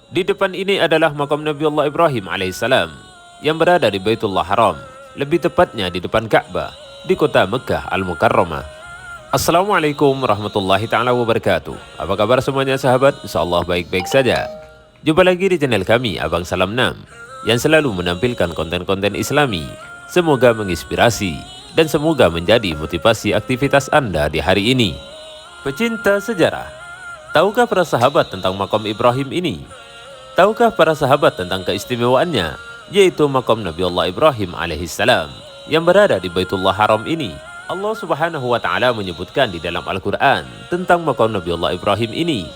Di depan ini adalah makam Nabiullah Ibrahim alaihissalam yang berada di Baitullah Haram, lebih tepatnya di depan Ka'bah di kota Mekah Al-Mukarramah. Assalamualaikum warahmatullahi ta'ala wabarakatuh. Apa kabar semuanya sahabat? Insyaallah baik-baik saja. Jumpa lagi di channel kami Abang Salam 6 yang selalu menampilkan konten-konten Islami. Semoga menginspirasi dan semoga menjadi motivasi aktivitas Anda di hari ini. Pecinta sejarah, tahukah para sahabat tentang makam Ibrahim ini? Tahukah para sahabat tentang keistimewaannya, yaitu makam Nabiullah Ibrahim alaihissalam yang berada di Baitullah Haram ini? Allah Subhanahu wa Ta'ala menyebutkan di dalam Al-Quran tentang makam Nabiullah Ibrahim ini.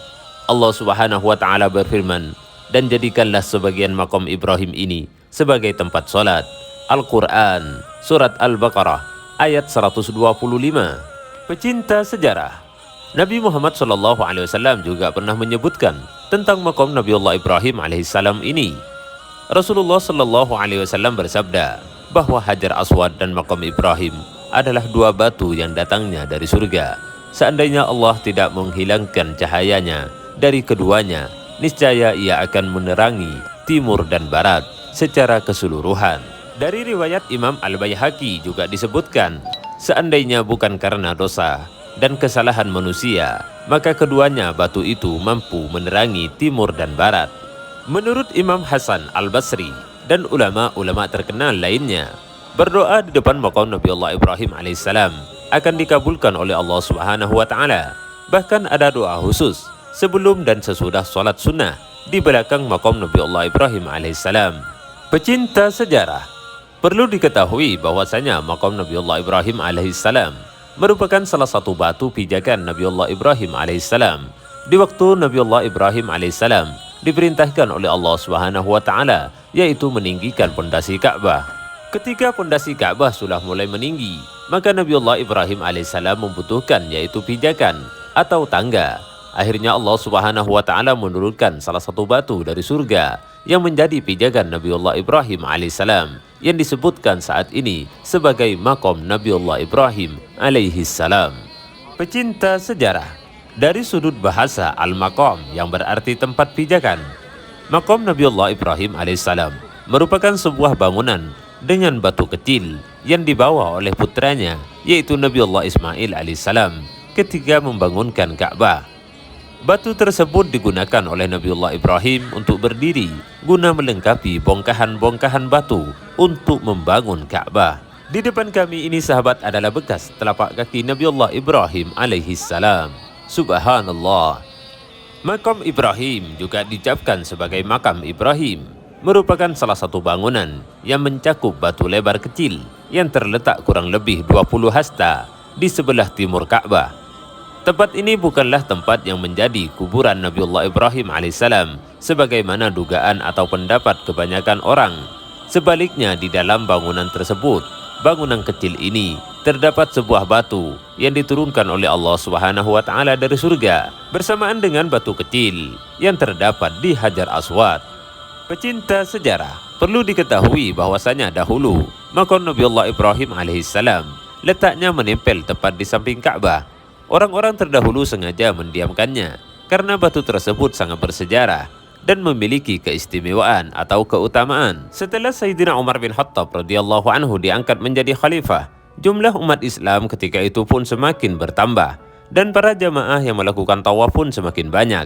Allah Subhanahu wa Ta'ala berfirman, dan jadikanlah sebagian makam Ibrahim ini sebagai tempat sholat. Al-Quran, Surat Al-Baqarah, ayat 125. Pecinta sejarah, Nabi Muhammad SAW juga pernah menyebutkan tentang makam Nabiullah Ibrahim alaihissalam ini. Rasulullah SAW bersabda bahwa Hajar Aswad dan makam Ibrahim adalah dua batu yang datangnya dari surga. Seandainya Allah tidak menghilangkan cahayanya dari keduanya, niscaya ia akan menerangi timur dan barat secara keseluruhan. Dari riwayat Imam Al-Baihaqi juga disebutkan, seandainya bukan karena dosa dan kesalahan manusia, maka keduanya batu itu mampu menerangi timur dan barat. Menurut Imam Hasan Al-Basri dan ulama-ulama terkenal lainnya, berdoa di depan makam Nabiullah Ibrahim alaihissalam akan dikabulkan oleh Allah Subhanahu wa Ta'ala. Bahkan ada doa khusus sebelum dan sesudah sholat sunnah di belakang makam Nabiullah Ibrahim alaihissalam. Pecinta sejarah, perlu diketahui bahwasanya makam Nabiullah Ibrahim alaihissalam merupakan salah satu batu pijakan Nabiullah Ibrahim alaihissalam. Di waktu Nabiullah Ibrahim alaihissalam diperintahkan oleh Allah Subhanahu wa Ta'ala, yaitu meninggikan pondasi Ka'bah. Ketika pondasi Ka'bah sudah mulai meninggi, maka Nabiullah Ibrahim alaihissalam membutuhkan yaitu pijakan atau tangga. Akhirnya Allah Subhanahu wa Ta'ala menurunkan salah satu batu dari surga yang menjadi pijakan Nabiullah Ibrahim alaihissalam, yang disebutkan saat ini sebagai makom Nabiullah Ibrahim alaihissalam. Pecinta sejarah, dari sudut bahasa al-maqam yang berarti tempat pijakan, makom Nabiullah Ibrahim alaihissalam merupakan sebuah bangunan dengan batu kecil yang dibawa oleh putranya, yaitu Nabiullah Ismail alaihissalam ketika membangunkan Ka'bah. Batu tersebut digunakan oleh Nabiullah Ibrahim untuk berdiri guna melengkapi bongkahan-bongkahan batu untuk membangun Ka'bah. Di depan kami ini sahabat adalah bekas telapak kaki Nabiullah Ibrahim alaihissalam. Subhanallah. Makam Ibrahim juga dicapkan sebagai makam Ibrahim, merupakan salah satu bangunan yang mencakup batu lebar kecil yang terletak kurang lebih 20 hasta di sebelah timur Ka'bah. Tempat ini bukanlah tempat yang menjadi kuburan Nabiullah Ibrahim alaihissalam sebagaimana dugaan atau pendapat kebanyakan orang. Sebaliknya, di dalam bangunan tersebut, bangunan kecil ini, terdapat sebuah batu yang diturunkan oleh Allah Subhanahu wa Ta'ala dari surga bersamaan dengan batu kecil yang terdapat di Hajar Aswad. Pecinta sejarah, perlu diketahui bahwasanya dahulu makam Nabiullah Ibrahim alaihissalam letaknya menempel tepat di samping Ka'bah. Orang-orang terdahulu sengaja mendiamkannya karena batu tersebut sangat bersejarah dan memiliki keistimewaan atau keutamaan. Setelah Sayyidina Umar bin Khattab radhiyallahu anhu diangkat menjadi khalifah, jumlah umat Islam ketika itu pun semakin bertambah dan para jamaah yang melakukan tawaf pun semakin banyak.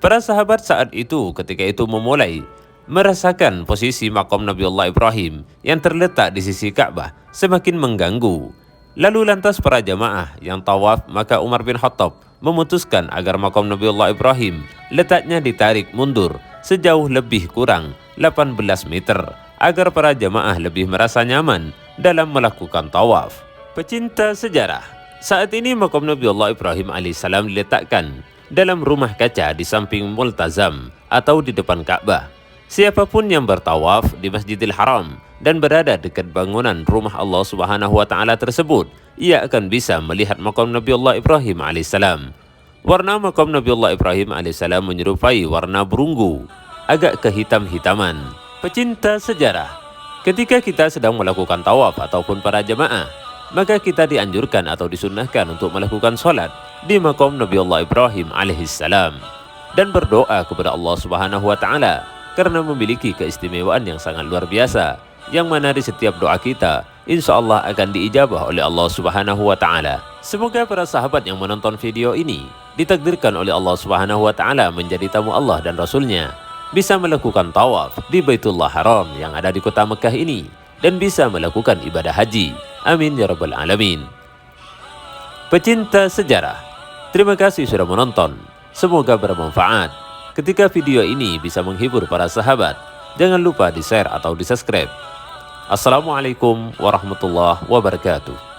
Para sahabat saat itu ketika itu memulai merasakan posisi makam Nabiullah Ibrahim yang terletak di sisi Ka'bah semakin mengganggu. Lalu lantas para jamaah yang tawaf, maka Umar bin Khattab memutuskan agar makam Nabiullah Ibrahim letaknya ditarik mundur sejauh lebih kurang 18 meter agar para jamaah lebih merasa nyaman dalam melakukan tawaf. Pecinta sejarah, saat ini makam Nabiullah Ibrahim alaihissalam diletakkan dalam rumah kaca di samping Multazam atau di depan Ka'bah. Siapapun yang bertawaf di Masjidil Haram dan berada dekat bangunan rumah Allah Subhanahu wa Ta'ala tersebut, ia akan bisa melihat makam Nabiullah Ibrahim alaihissalam. Warna makam Nabiullah Ibrahim alaihissalam menyerupai warna perunggu, agak kehitam-hitaman. Pecinta sejarah, ketika kita sedang melakukan tawaf ataupun para jemaah, maka kita dianjurkan atau disunnahkan untuk melakukan sholat di makam Nabiullah Ibrahim alaihissalam. dan berdoa kepada Allah Subhanahu wa Ta'ala, karena memiliki keistimewaan yang sangat luar biasa, yang mana di setiap doa kita insya Allah akan diijabah oleh Allah Subhanahu wa Ta'ala. Semoga para sahabat yang menonton video ini ditakdirkan oleh Allah Subhanahu wa Ta'ala menjadi tamu Allah dan Rasulnya, bisa melakukan tawaf di Baitullah Haram yang ada di kota Mekah ini, dan bisa melakukan ibadah haji. Amin ya rabbal alamin. Pecinta sejarah, terima kasih sudah menonton. Semoga bermanfaat. Ketika video ini bisa menghibur para sahabat, jangan lupa di-share atau di-subscribe. Assalamualaikum warahmatullahi wabarakatuh.